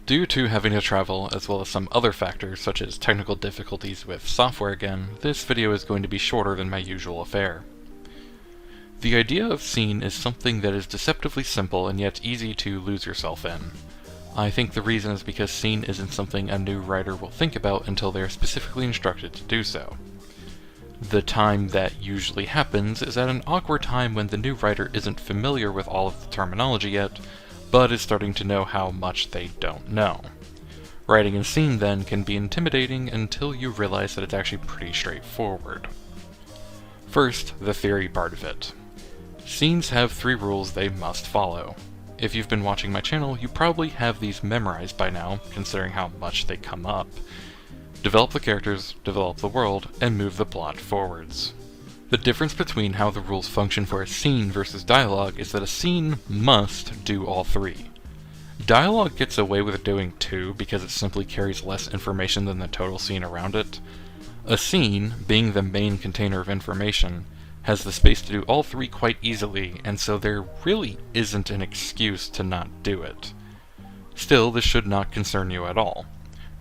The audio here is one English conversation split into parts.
Due to having to travel, as well as some other factors such as technical difficulties with software again, this video is going to be shorter than my usual affair. The idea of scene is something that is deceptively simple and yet easy to lose yourself in. I think the reason is because scene isn't something a new writer will think about until they are specifically instructed to do so. The time that usually happens is at an awkward time when the new writer isn't familiar with all of the terminology yet, but is starting to know how much they don't know. Writing in scene then can be intimidating until you realize that it's actually pretty straightforward. First, the theory part of it. Scenes have 3 rules they must follow. If you've been watching my channel, you probably have these memorized by now, considering how much they come up. Develop the characters, develop the world, and move the plot forwards. The difference between how the rules function for a scene versus dialogue is that a scene must do all 3. Dialogue gets away with doing 2 because it simply carries less information than the total scene around it. A scene, being the main container of information, has the space to do all 3 quite easily, and so there really isn't an excuse to not do it. Still, this should not concern you at all.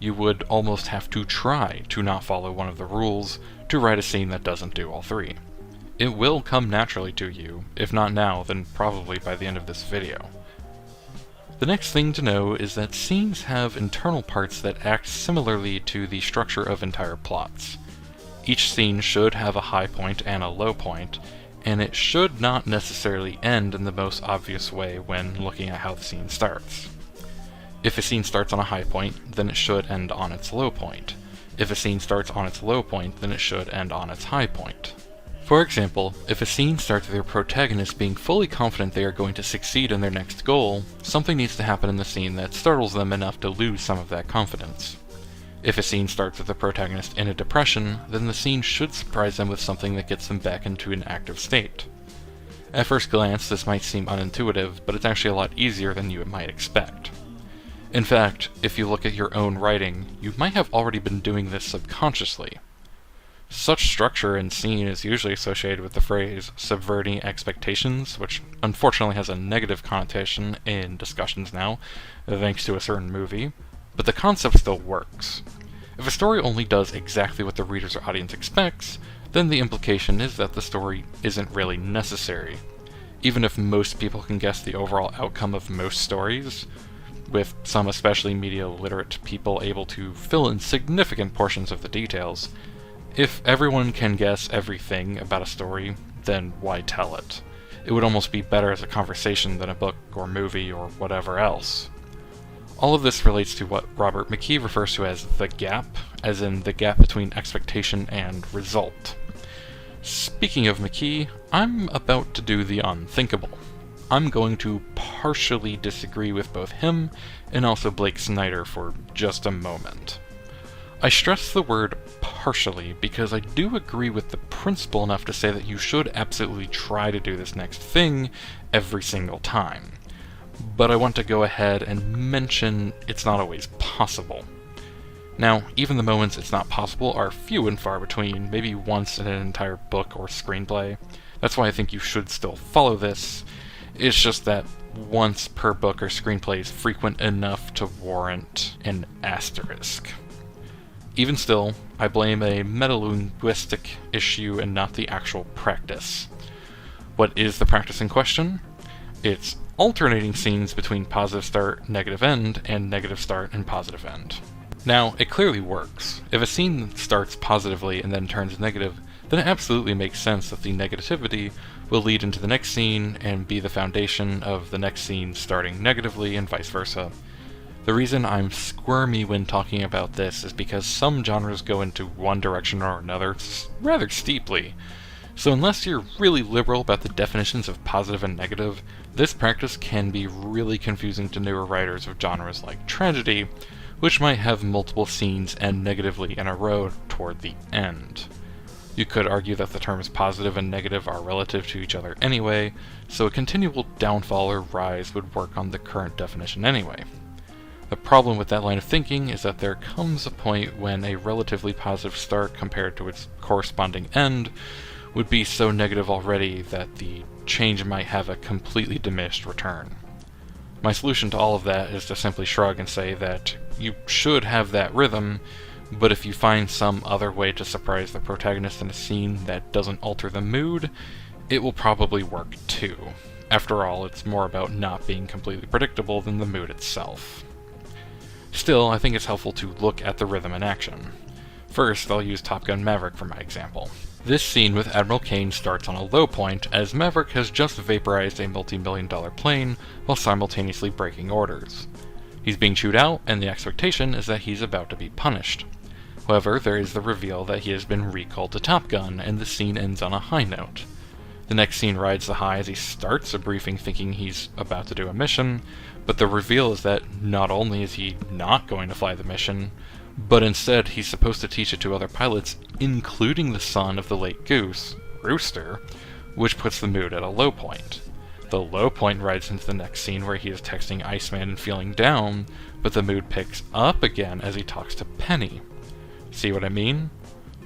You would almost have to try to not follow one of the rules to write a scene that doesn't do all 3. It will come naturally to you, if not now, then probably by the end of this video. The next thing to know is that scenes have internal parts that act similarly to the structure of entire plots. Each scene should have a high point and a low point, and it should not necessarily end in the most obvious way when looking at how the scene starts. If a scene starts on a high point, then it should end on its low point. If a scene starts on its low point, then it should end on its high point. For example, if a scene starts with your protagonist being fully confident they are going to succeed in their next goal, something needs to happen in the scene that startles them enough to lose some of that confidence. If a scene starts with the protagonist in a depression, then the scene should surprise them with something that gets them back into an active state. At first glance, this might seem unintuitive, but it's actually a lot easier than you might expect. In fact, if you look at your own writing, you might have already been doing this subconsciously. Such structure in scene is usually associated with the phrase subverting expectations, which unfortunately has a negative connotation in discussions now, thanks to a certain movie, but the concept still works. If a story only does exactly what the reader's or audience expects, then the implication is that the story isn't really necessary. Even if most people can guess the overall outcome of most stories, with some especially media literate people able to fill in significant portions of the details, if everyone can guess everything about a story, then why tell it? It would almost be better as a conversation than a book or movie or whatever else. All of this relates to what Robert McKee refers to as the gap, as in the gap between expectation and result. Speaking of McKee, I'm about to do the unthinkable. I'm going to partially disagree with both him and also Blake Snyder for just a moment. I stress the word partially because I do agree with the principle enough to say that you should absolutely try to do this next thing every single time. But I want to go ahead and mention it's not always possible. Now, even the moments it's not possible are few and far between, maybe once in an entire book or screenplay. That's why I think you should still follow this. It's just that once per book or screenplay is frequent enough to warrant an asterisk. Even still, I blame a metalinguistic issue and not the actual practice. What is the practice in question? It's alternating scenes between positive start, negative end, and negative start and positive end. Now, it clearly works. If a scene starts positively and then turns negative, then it absolutely makes sense that the negativity will lead into the next scene and be the foundation of the next scene starting negatively and vice versa. The reason I'm squirmy when talking about this is because some genres go into one direction or another rather steeply. So unless you're really liberal about the definitions of positive and negative, this practice can be really confusing to newer writers of genres like tragedy, which might have multiple scenes end negatively in a row toward the end. You could argue that the terms positive and negative are relative to each other anyway, so a continual downfall or rise would work on the current definition anyway. The problem with that line of thinking is that there comes a point when a relatively positive start compared to its corresponding end would be so negative already that the change might have a completely diminished return. My solution to all of that is to simply shrug and say that you should have that rhythm, but if you find some other way to surprise the protagonist in a scene that doesn't alter the mood, it will probably work too. After all, it's more about not being completely predictable than the mood itself. Still, I think it's helpful to look at the rhythm in action. First, I'll use Top Gun Maverick for my example. This scene with Admiral Kane starts on a low point, as Maverick has just vaporized a multi-million-dollar plane while simultaneously breaking orders. He's being chewed out, and the expectation is that he's about to be punished. However, there is the reveal that he has been recalled to Top Gun, and the scene ends on a high note. The next scene rides the high as he starts a briefing thinking he's about to do a mission, but the reveal is that not only is he not going to fly the mission, but instead he's supposed to teach it to other pilots, including the son of the late Goose, Rooster, which puts the mood at a low point. The low point rides into the next scene where he is texting Iceman and feeling down, but the mood picks up again as he talks to Penny. See what I mean?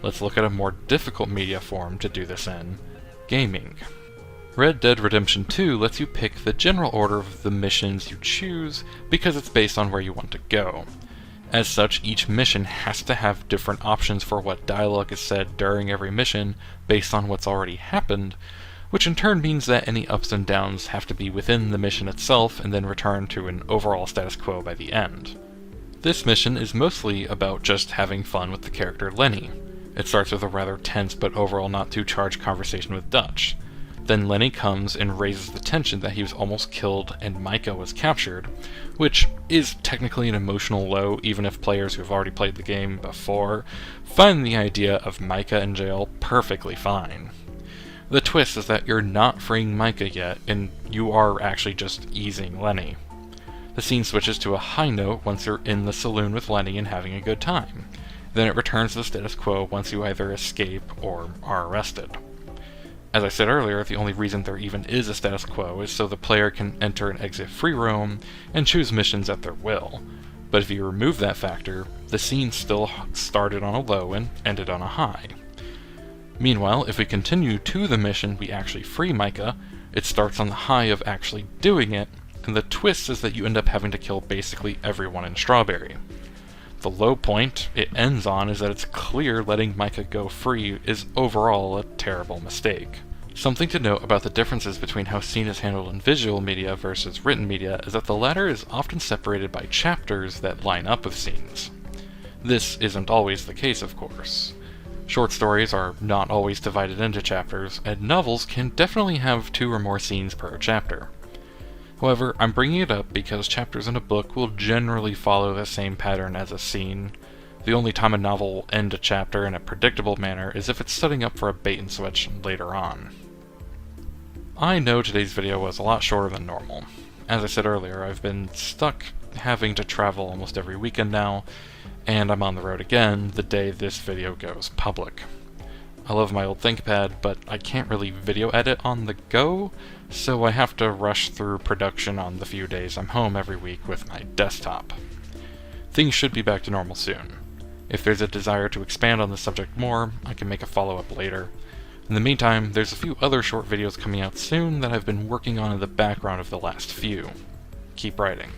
Let's look at a more difficult media form to do this in: gaming. Red Dead Redemption 2 lets you pick the general order of the missions you choose because it's based on where you want to go. As such, each mission has to have different options for what dialogue is said during every mission based on what's already happened, which in turn means that any ups and downs have to be within the mission itself and then return to an overall status quo by the end. This mission is mostly about just having fun with the character Lenny. It starts with a rather tense but overall not too charged conversation with Dutch. Then Lenny comes and raises the tension that he was almost killed and Micah was captured, which is technically an emotional low even if players who have already played the game before find the idea of Micah in jail perfectly fine. The twist is that you're not freeing Micah yet, and you are actually just easing Lenny. The scene switches to a high note once you're in the saloon with Lenny and having a good time. Then it returns to the status quo once you either escape or are arrested. As I said earlier, the only reason there even is a status quo is so the player can enter and exit free roam and choose missions at their will. But if you remove that factor, the scene still started on a low and ended on a high. Meanwhile, if we continue to the mission we actually free Micah, it starts on the high of actually doing it, and the twist is that you end up having to kill basically everyone in Strawberry. The low point it ends on is that it's clear letting Micah go free is overall a terrible mistake. Something to note about the differences between how scene is handled in visual media versus written media is that the latter is often separated by chapters that line up with scenes. This isn't always the case, of course. Short stories are not always divided into chapters, and novels can definitely have 2 or more scenes per chapter. However, I'm bringing it up because chapters in a book will generally follow the same pattern as a scene. The only time a novel will end a chapter in a predictable manner is if it's setting up for a bait and switch later on. I know today's video was a lot shorter than normal. As I said earlier, I've been stuck having to travel almost every weekend now, and I'm on the road again the day this video goes public. I love my old ThinkPad, but I can't really video edit on the go, so I have to rush through production on the few days I'm home every week with my desktop. Things should be back to normal soon. If there's a desire to expand on the subject more, I can make a follow-up later. In the meantime, there's a few other short videos coming out soon that I've been working on in the background of the last few. Keep writing.